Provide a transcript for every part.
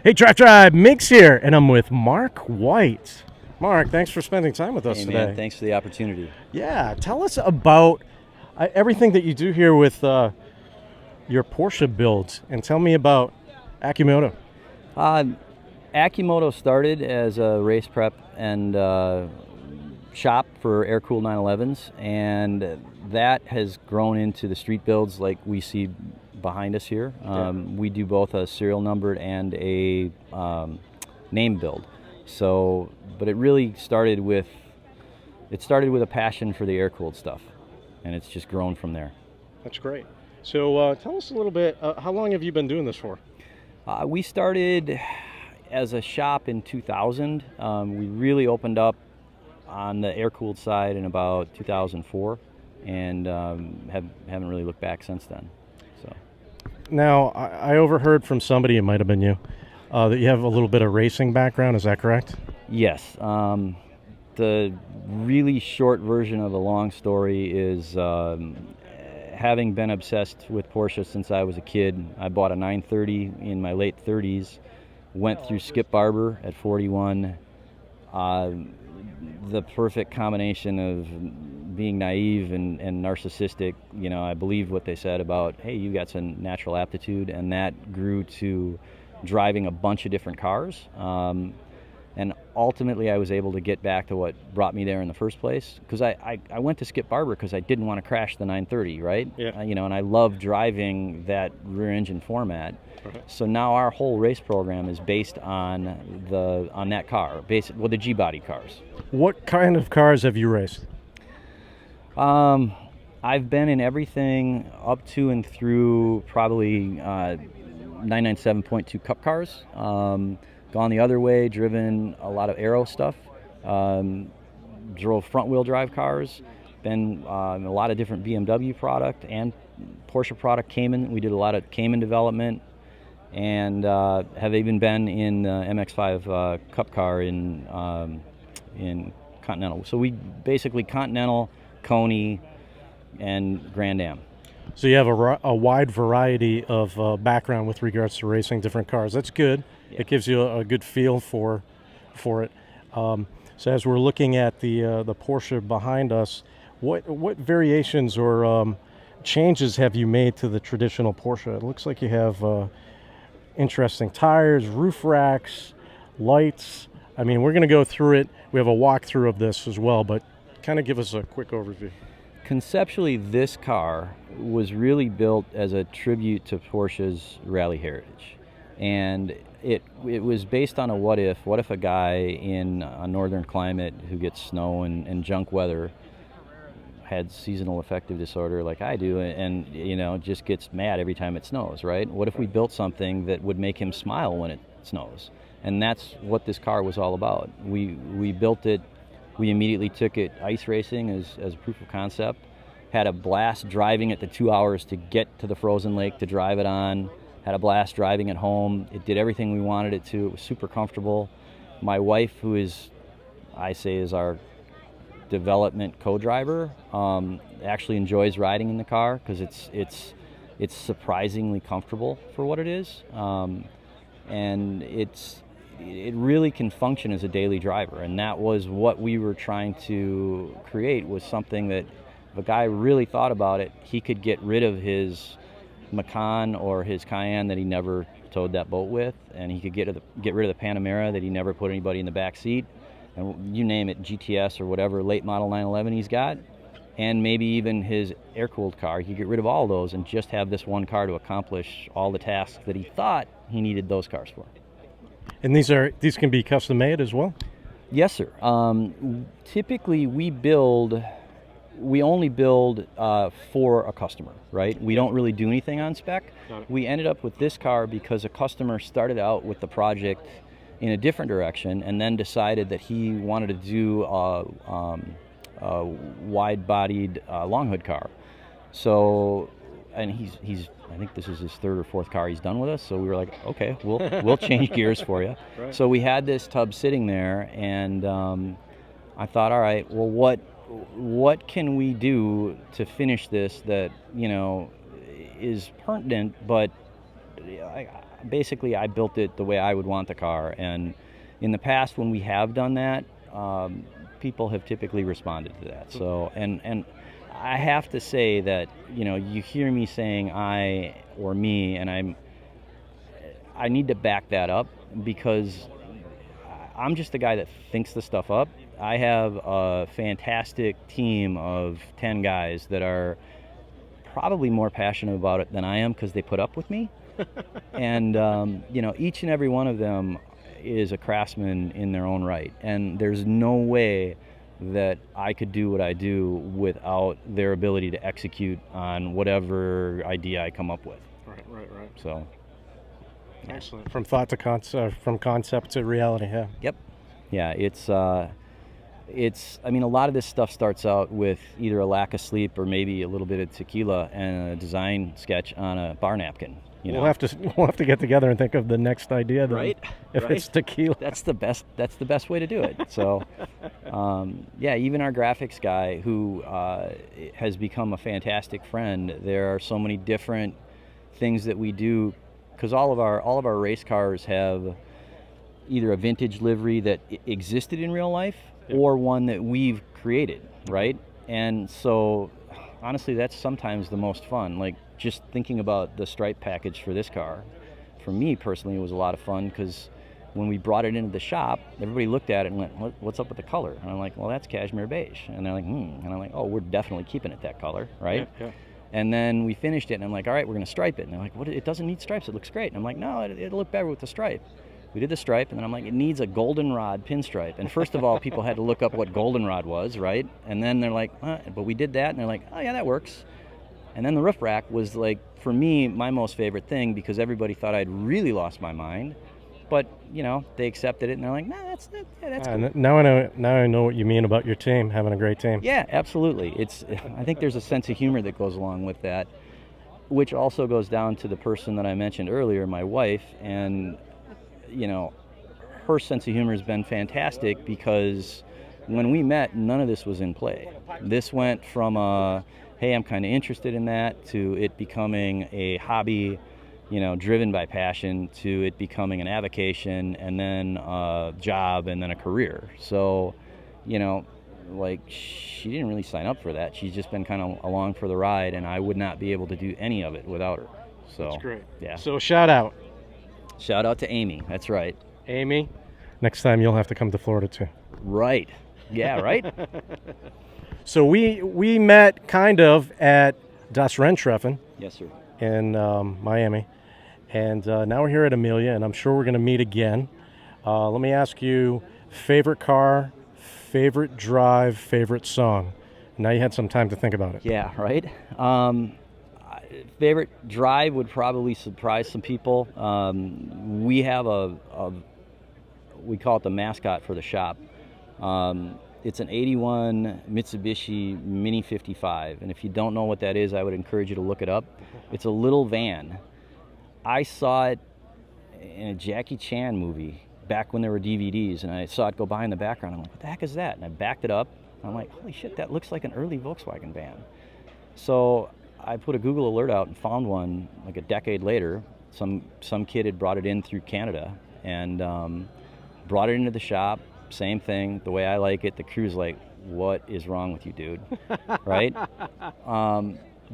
Hey, Drivetribe, Migz here, and I'm with Mark White. Mark, thanks for spending time with us Hey today. man, thanks for the opportunity. Yeah, tell us about everything that you do here with your Porsche builds, and tell me about Accumoto. Accumoto started as a race prep and shop for air-cooled 911s, and that has grown into the street builds like we see behind us here. We do both a serial numbered and a name build. So, but it really started with a passion for the air-cooled stuff, and it's just grown from there. That's great. So tell us a little bit, how long have you been doing this for? We started as a shop in 2000. We really opened up on the air-cooled side in about 2004, and haven't really looked back since then. So. Now, I overheard from somebody, it might have been you, that you have a little bit of racing background. Is that correct? Yes. The really short version of the long story is having been obsessed with Porsche since I was a kid. I bought a 930 in my late 30s, went through Skip Barber at 41. The perfect combination of being naive and narcissistic. You know, I believed what they said about, hey, you got some natural aptitude, and that grew to driving a bunch of different cars. And ultimately, I was able to get back to what brought me there in the first place. Because I went to Skip Barber because I didn't want to crash the 930, right? Yeah. And I love driving that rear engine format. Okay. So now our whole race program is based on that car, the G-body cars. What kind of cars have you raced? I've been in everything up to and through probably 997.2 Cup cars. Gone the other way, driven a lot of aero stuff. Drove front-wheel drive cars. Been in a lot of different BMW product and Porsche product. Cayman. We did a lot of Cayman development, and have even been in the MX-5 Cup car in Continental. So we basically Continental, Coney, and Grand Am. So you have a wide variety of background with regards to racing different cars. That's good. Yeah. It gives you a good feel for it. So as we're looking at the Porsche behind us, what variations or changes have you made to the traditional Porsche? It looks like you have interesting tires, roof racks, lights. I mean, we're going to go through it. We have a walkthrough of this as well, but kind of give us a quick overview. Conceptually, this car was really built as a tribute to Porsche's rally heritage. And it was based on a what if. What if a guy in a northern climate who gets snow and junk weather had seasonal affective disorder like I do, and just gets mad every time it snows, right? What if we built something that would make him smile when it snows? And that's what this car was all about. We built it. We immediately took it ice racing as a proof of concept. Had a blast driving it the 2 hours to get to the frozen lake to drive it on. Had a blast driving it home. It did everything we wanted it to. It was super comfortable. My wife, who is our development co-driver, actually enjoys riding in the car because it's surprisingly comfortable for what it is, and it really can function as a daily driver. And that was what we were trying to create, was something that if a guy really thought about it, he could get rid of his Macan or his Cayenne that he never towed that boat with, and he could get rid of the Panamera that he never put anybody in the back seat, and you name it, GTS or whatever late model 911 he's got, and maybe even his air-cooled car. He could get rid of all those and just have this one car to accomplish all the tasks that he thought he needed those cars for. And these can be custom made as well? Yes, sir. Typically, we only build for a customer, right? We don't really do anything on spec. We ended up with this car because a customer started out with the project in a different direction and then decided that he wanted to do a wide-bodied long hood car. So, and he's I think this is his third or fourth car he's done with us. So we were like, okay, we'll change gears for you. Right. So we had this tub sitting there, and I thought, all right, well, what can we do to finish this that is pertinent, but basically I built it the way I would want the car. And in the past, when we have done that, people have typically responded to that. So, and I have to say that, you hear me saying I or me, and I need to back that up, because I'm just the guy that thinks the stuff up. I have a fantastic team of 10 guys that are probably more passionate about it than I am, because they put up with me. And, each and every one of them is a craftsman in their own right. And there's no way that I could do what I do without their ability to execute on whatever idea I come up with. Right. So, excellent. From thought to concept, from concept to reality. Yeah. Yep. Yeah, it's. I mean, a lot of this stuff starts out with either a lack of sleep or maybe a little bit of tequila and a design sketch on a bar napkin. We'll have to get together and think of the next idea. Then, right. If it's tequila, that's the best way to do it. So, even our graphics guy, who has become a fantastic friend. There are so many different things that we do, because all of our race cars have either a vintage livery that existed in real life, or one that we've created, right? And so, honestly, that's sometimes the most fun. Like, just thinking about the stripe package for this car, for me personally, it was a lot of fun, because when we brought it into the shop, everybody looked at it and went, "What's up with the color?" And I'm like, "Well, that's cashmere beige." And they're like, And I'm like, "Oh, we're definitely keeping it that color, right?" Yeah. And then we finished it, and I'm like, "All right, we're going to stripe it." And they're like, "What? It doesn't need stripes. It looks great." And I'm like, "No, it'll look better with the stripe." We did the stripe, and then I'm like, "It needs a goldenrod pinstripe." And first of all, people had to look up what goldenrod was, right? And then they're like, but we did that, and they're like, "Oh yeah, that works." And then the roof rack was, like, for me, my most favorite thing, because everybody thought I'd really lost my mind. But, they accepted it, and they're like, "Nah, that's cool." Now I know what you mean about your team, having a great team. Yeah, absolutely. I think there's a sense of humor that goes along with that, which also goes down to the person that I mentioned earlier, my wife. And, her sense of humor has been fantastic, because when we met, none of this was in play. This went from hey, I'm kind of interested in that, to it becoming a hobby, driven by passion, to it becoming an avocation, and then a job, and then a career. So, she didn't really sign up for that. She's just been kind of along for the ride, and I would not be able to do any of it without her. So that's great. Yeah. So shout out to Amy. That's right. Amy. Next time you'll have to come to Florida too. Right. Yeah. Right. So we met kind of at Das Renntreffen. Yes, sir. In Miami, and now we're here at Amelia, and I'm sure we're going to meet again. Let me ask you: favorite car, favorite drive, favorite song. Now you had some time to think about it. Yeah. Right. Favorite drive would probably surprise some people. We have we call it the mascot for the shop. It's an 81 Mitsubishi Mini 55, and if you don't know what that is, I would encourage you to look it up. It's a little van. I saw it in a Jackie Chan movie back when there were DVDs, and I saw it go by in the background. I'm like, "What the heck is that?" And I backed it up. I'm like, "Holy shit, that looks like an early Volkswagen van." So I put a Google alert out and found one like a decade later. Some kid had brought it in through Canada and brought it into the shop. Same thing, the way I like it. The crew's like, "What is wrong with you, dude?" Right?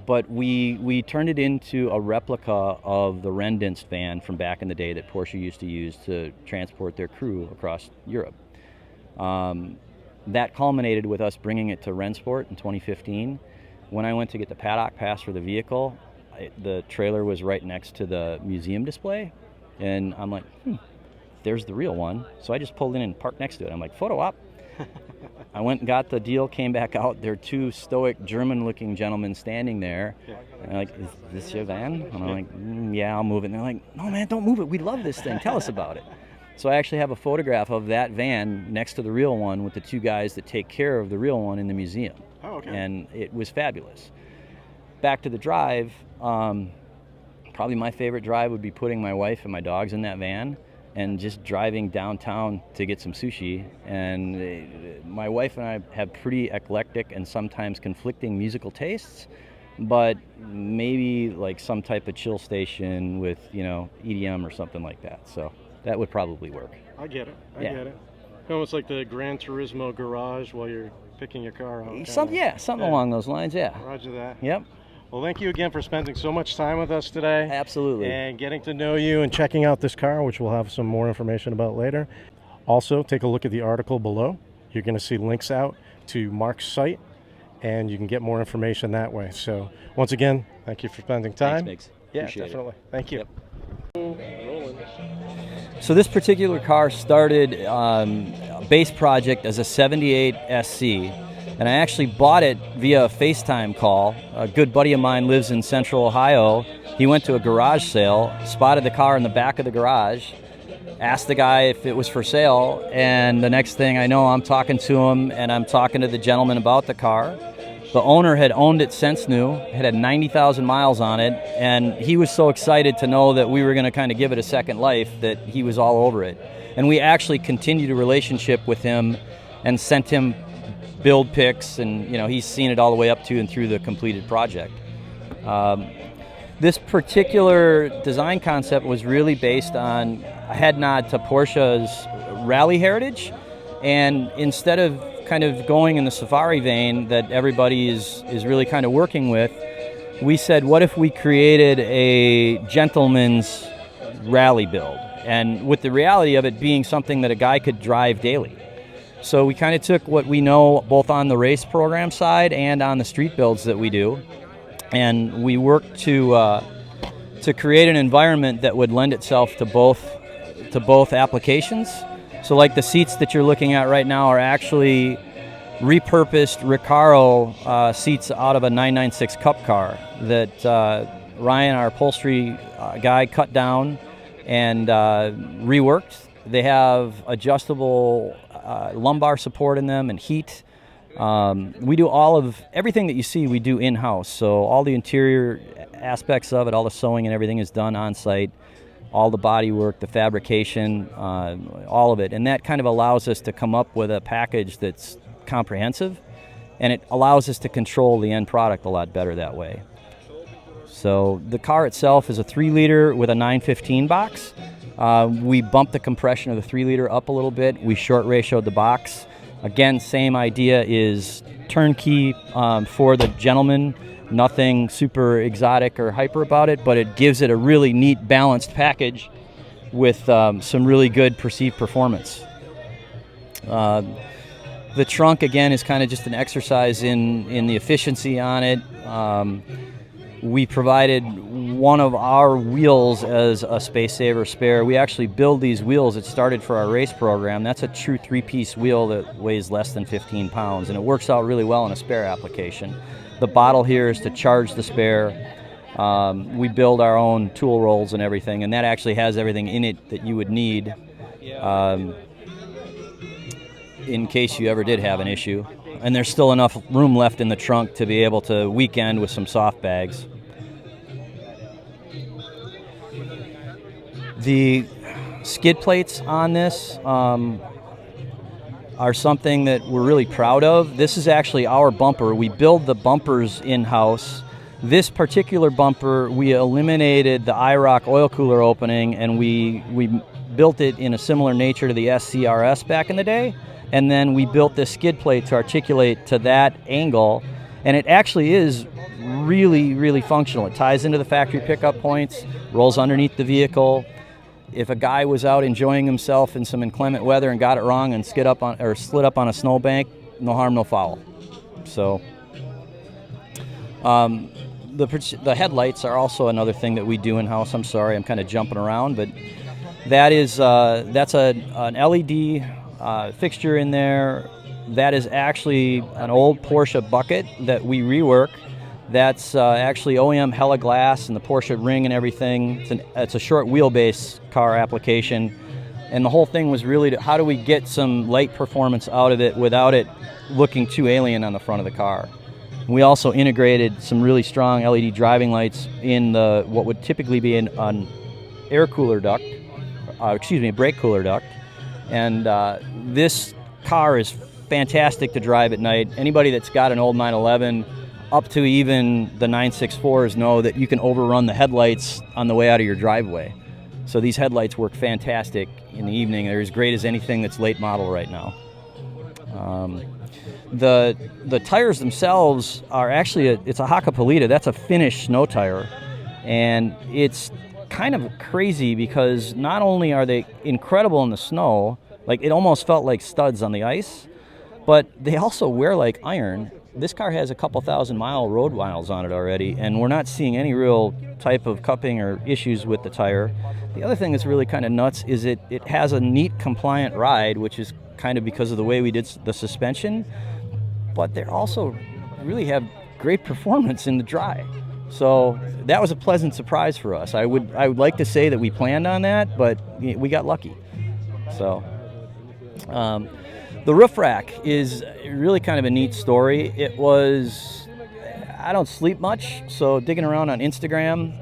But we turned it into a replica of the Renndienst van from back in the day that Porsche used to use to transport their crew across Europe. That culminated with us bringing it to Rennsport in 2015. When I went to get the paddock pass for the vehicle, the trailer was right next to the museum display, and I'm like, there's the real one. So I just pulled in and parked next to it. I'm like, photo op. I went and got the deal, came back out. There are two stoic German-looking gentlemen standing there. And they're like, "Is this your van?" And I'm like, "Yeah, I'll move it." And they're like, "No, man, don't move it. We love this thing. Tell us about it." So I actually have a photograph of that van next to the real one with the two guys that take care of the real one in the museum. Oh, okay. And it was fabulous. Back to the drive, probably my favorite drive would be putting my wife and my dogs in that van and just driving downtown to get some sushi. And my wife and I have pretty eclectic and sometimes conflicting musical tastes, but maybe like some type of chill station with, you know, EDM or something like that. So that would probably work. I get it. I Yeah. get it. Almost like the Gran Turismo garage while you're picking your car out. Something along those lines, yeah. Roger that. Yep, Well, thank you again for spending so much time with us today. absolutely. And getting to know you and checking out this car, which we'll have some more information about later. Also, take a look at the article below. You're going to see links out to Mark's site, and you can get more information that way. So, once again, thank you for spending time. Thanks, Migz. Yeah, Appreciate it. definitely. Thank you. Yep. So this particular car started base project as a 78 SC, and I actually bought it via a FaceTime call. A good buddy of mine lives in Central Ohio. He went to a garage sale, spotted the car in the back of the garage, asked the guy if it was for sale, and the next thing I know, I'm talking to him, and I'm talking to the gentleman about the car. The owner had owned it since new, had 90,000 miles on it, and he was so excited to know that we were going to kind of give it a second life that he was all over it. And we actually continued a relationship with him and sent him build pics, and you know, he's seen it all the way up to and through the completed project. This particular design concept was really based on a head nod to Porsche's rally heritage, and instead of kind of going in the safari vein that everybody is really kind of working with, we said, what if we created a gentleman's rally build? And with the reality of it being something that a guy could drive daily. So we kind of took what we know both on the race program side and on the street builds that we do, and we worked to create an environment that would lend itself to both applications. So like the seats that you're looking at right now are actually repurposed Recaro seats out of a 996 Cup car that Ryan, our upholstery guy, cut down and reworked. They have adjustable lumbar support in them and heat. We do everything that you see we do in-house. So all the interior aspects of it, all the sewing and everything is done on site. All the body work, the fabrication, all of it. And that kind of allows us to come up with a package that's comprehensive, and it allows us to control the end product a lot better that way. So the car itself is a 3-liter with a 915 box. We bumped the compression of the 3-liter up a little bit. We short ratioed the box. Again, same idea, is turnkey for the gentleman. Nothing super exotic or hyper about it, but it gives it a really neat, balanced package with some really good perceived performance. The trunk, again, is kind of just an exercise in the efficiency on it. We provided one of our wheels as a space saver spare. We actually build these wheels. It started for our race program. That's a true 3-piece wheel that weighs less than 15 pounds, and it works out really well in a spare application. The bottle here is to charge the spare. We build our own tool rolls and everything, and that actually has everything in it that you would need in case you ever did have an issue. And there's still enough room left in the trunk to be able to weekend with some soft bags. The skid plates on this are something that we're really proud of. This is actually our bumper. We build the bumpers in-house. This particular bumper, we eliminated the IROC oil cooler opening, and we built it in a similar nature to the SCRS back in the day. And then we built this skid plate to articulate to that angle, and it actually is really, really functional. It ties into the factory pickup points, rolls underneath the vehicle. If a guy was out enjoying himself in some inclement weather and got it wrong and slid up on a snowbank, no harm, no foul. So the headlights are also another thing that we do in-house. I'm sorry, I'm kind of jumping around, but that's an LED fixture in there. That is actually an old Porsche bucket that we rework. That's actually OEM Hella glass and the Porsche ring and everything. It's a short wheelbase car application, and the whole thing was really how do we get some light performance out of it without it looking too alien on the front of the car. We also integrated some really strong LED driving lights in what would typically be an air cooler duct, a brake cooler duct. And this car is fantastic to drive at night. Anybody that's got an old 911 up to even the 964s know that you can overrun the headlights on the way out of your driveway. So these headlights work fantastic in the evening. They're as great as anything that's late model right now. The tires themselves are actually it's a Accumoto. That's a Finnish snow tire, and it's kind of crazy because not only are they incredible in the snow, like it almost felt like studs on the ice, but they also wear like iron. This car has a couple thousand-mile road miles on it already, and we're not seeing any real type of cupping or issues with the tire. The other thing that's really kind of nuts is it has a neat compliant ride, which is kind of because of the way we did the suspension, but they also really have great performance in the dry. So that was a pleasant surprise for us. I would like to say that we planned on that, but we got lucky. So the roof rack is really kind of a neat story. It was, I don't sleep much, so digging around on Instagram,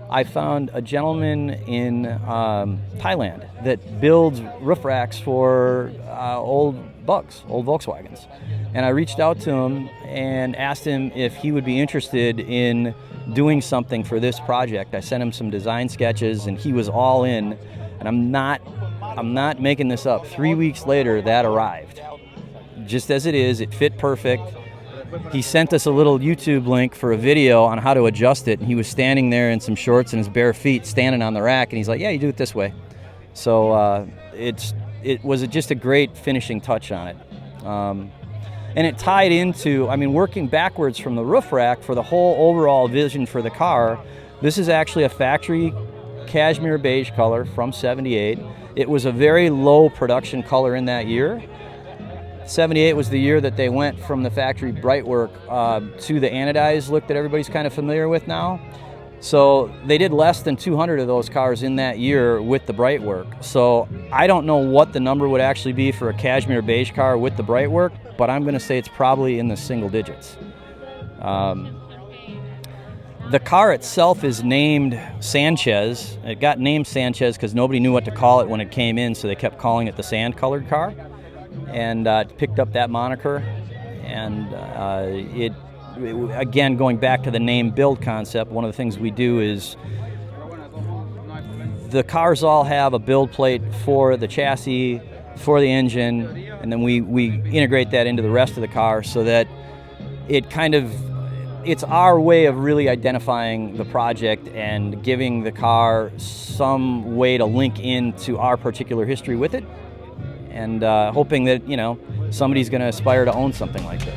I found a gentleman in Thailand that builds roof racks for old Volkswagens. And I reached out to him and asked him if he would be interested in doing something for this project. I sent him some design sketches and he was all in. And I'm not making this up. 3 weeks later, that arrived. Just as it is, it fit perfect. He sent us a little YouTube link for a video on how to adjust it, and he was standing there in some shorts and his bare feet standing on the rack, and he's like, yeah, you do it this way. So it was just a great finishing touch on it. And it tied into, I mean, working backwards from the roof rack for the whole overall vision for the car. This is actually a factory cashmere beige color from '78. It was a very low production color in that year. '78 was the year that they went from the factory bright work to the anodized look that everybody's kind of familiar with now. So they did less than 200 of those cars in that year with the bright work. So I don't know what the number would actually be for a cashmere beige car with the bright work, but I'm going to say it's probably in the single digits. The car itself is named Sanchez. It got named Sanchez because nobody knew what to call it when it came in, so they kept calling it the sand-colored car, and it picked up that moniker. And it again, going back to the name build concept, one of the things we do is the cars all have a build plate for the chassis, for the engine, and then we integrate that into the rest of the car so that it's our way of really identifying the project and giving the car some way to link into our particular history with it, and hoping that, somebody's going to aspire to own something like this.